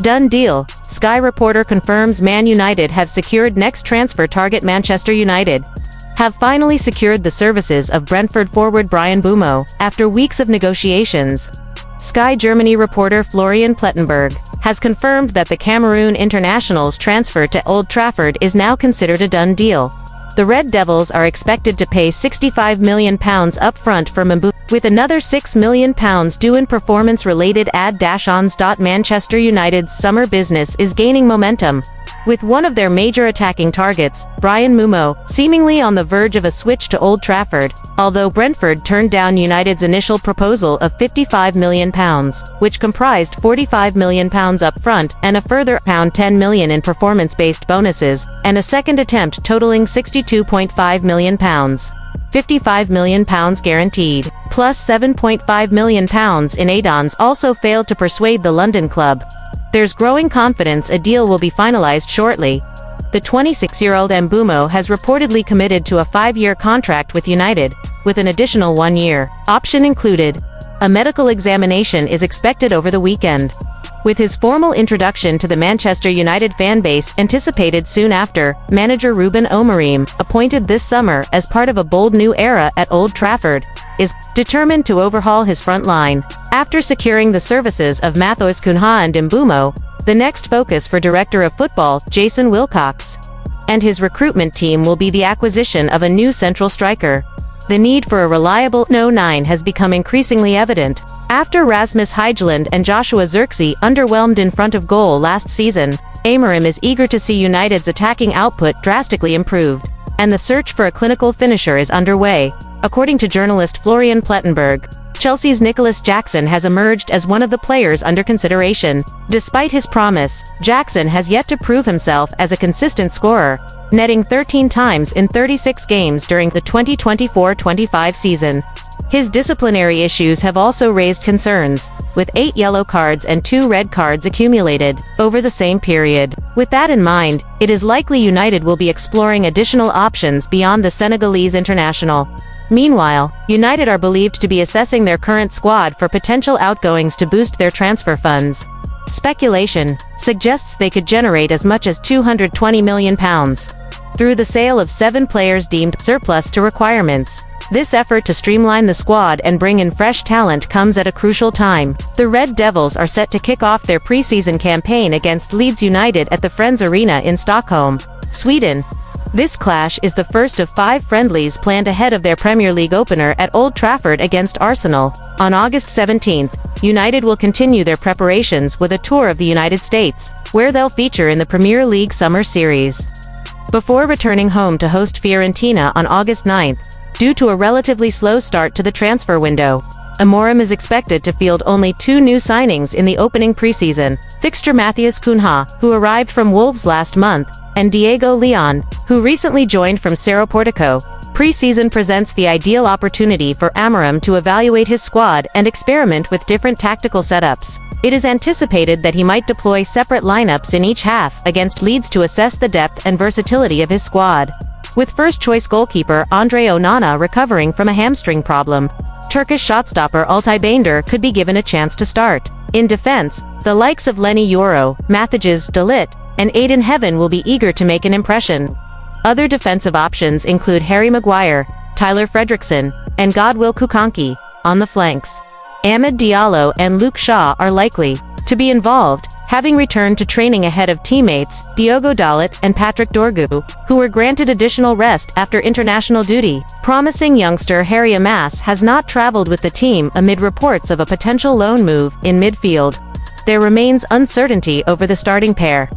Done deal. Sky reporter confirms Man United have secured next transfer target. Manchester United have finally secured the services of Brentford forward Bryan Mbeumo, after weeks of negotiations. Sky Germany reporter Florian Plettenberg has confirmed that the Cameroon international's transfer to Old Trafford is now considered a done deal. The Red Devils are expected to pay £65 million upfront for Mbeumo, with another £6 million due in performance-related add-ons. Manchester United's summer business is gaining momentum, with one of their major attacking targets, Bryan Mbeumo, seemingly on the verge of a switch to Old Trafford, although Brentford turned down United's initial proposal of £55 million, which comprised £45 million up front and a further £10 million in performance-based bonuses, and a second attempt totaling £62.5 million. £55 million guaranteed, plus £7.5 million in add-ons also failed to persuade the London club. There's growing confidence a deal will be finalized shortly. The 26-year-old Mbeumo has reportedly committed to a 5-year contract with United, with an additional 1-year option included. A medical examination is expected over the weekend, with his formal introduction to the Manchester United fan base anticipated soon after. Manager Ruben Amorim, appointed this summer as part of a bold new era at Old Trafford, is determined to overhaul his front line. After securing the services of Matheus Cunha and Mbeumo, the next focus for Director of Football, Jason Wilcox, and his recruitment team will be the acquisition of a new central striker. The need for a reliable No-9 has become increasingly evident. After Rasmus Højlund and Joshua Zirkzee underwhelmed in front of goal last season, Amorim is eager to see United's attacking output drastically improved, and the search for a clinical finisher is underway. According to journalist Florian Plettenberg, Chelsea's Nicholas Jackson has emerged as one of the players under consideration. Despite his promise, Jackson has yet to prove himself as a consistent scorer, netting 13 times in 36 games during the 2024-25 season. His disciplinary issues have also raised concerns, with 8 yellow cards and 2 red cards accumulated over the same period. With that in mind, it is likely United will be exploring additional options beyond the Senegalese international. Meanwhile, United are believed to be assessing their current squad for potential outgoings to boost their transfer funds. Speculation suggests they could generate as much as £220 million through the sale of 7 players deemed surplus to requirements. This effort to streamline the squad and bring in fresh talent comes at a crucial time. The Red Devils are set to kick off their preseason campaign against Leeds United at the Friends Arena in Stockholm, Sweden. This clash is the first of 5 friendlies planned ahead of their Premier League opener at Old Trafford against Arsenal. On August 17th, United will continue their preparations with a tour of the United States, where they'll feature in the Premier League Summer Series, before returning home to host Fiorentina on August 9th. Due to a relatively slow start to the transfer window, Amorim is expected to field only 2 new signings in the opening preseason fixture: Matheus Cunha, who arrived from Wolves last month, and Diego Leon, who recently joined from Cerro Portico. Preseason presents the ideal opportunity for Amorim to evaluate his squad and experiment with different tactical setups. It is anticipated that he might deploy separate lineups in each half against Leeds to assess the depth and versatility of his squad. With first-choice goalkeeper Andre Onana recovering from a hamstring problem, Turkish shotstopper Altay Bayındır could be given a chance to start. In defense, the likes of Lenny Yoro, Matthijs de Ligt, and Aiden Heaven will be eager to make an impression. Other defensive options include Harry Maguire, Tyler Fredrickson, and Godwill Kukanki. On the flanks, Amad Diallo and Luke Shaw are likely to be involved, having returned to training ahead of teammates Diogo Dalot and Patrick Dorgu, who were granted additional rest after international duty. Promising youngster Harry Amas has not traveled with the team amid reports of a potential loan move in midfield. There remains uncertainty over the starting pair.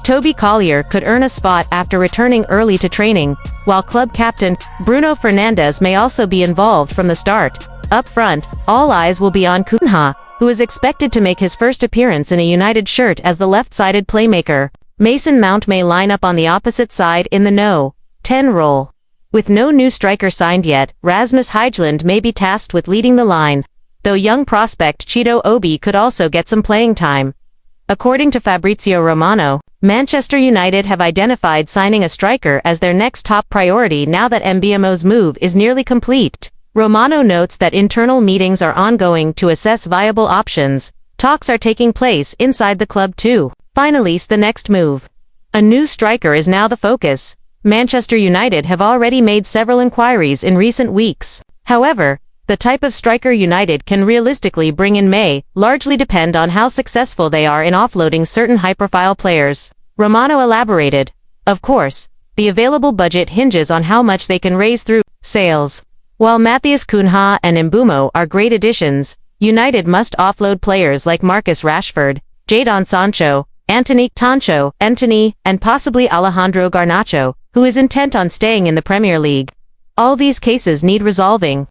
Toby Collier could earn a spot after returning early to training, while club captain Bruno Fernandes may also be involved from the start. Up front, all eyes will be on Cunha, who is expected to make his first appearance in a United shirt as the left-sided playmaker. Mason Mount may line up on the opposite side in the No-10 role. With no new striker signed yet, Rasmus Højlund may be tasked with leading the line, though young prospect Cheeto Obi could also get some playing time. According to Fabrizio Romano, Manchester United have identified signing a striker as their next top priority now that Mbeumo's move is nearly complete. Romano notes that internal meetings are ongoing to assess viable options, Talks are taking place inside the club too. Finally, the next move. A new striker is now the focus. Manchester United have already made several inquiries in recent weeks. However, the type of striker United can realistically bring in may largely depend on how successful they are in offloading certain high-profile players. Romano elaborated. Of course, the available budget hinges on how much they can raise through sales. While Matthias Cunha and Mbeumo are great additions, United must offload players like Marcus Rashford, Jadon Sancho, Anthony, and possibly Alejandro Garnacho, who is intent on staying in the Premier League. All these cases need resolving.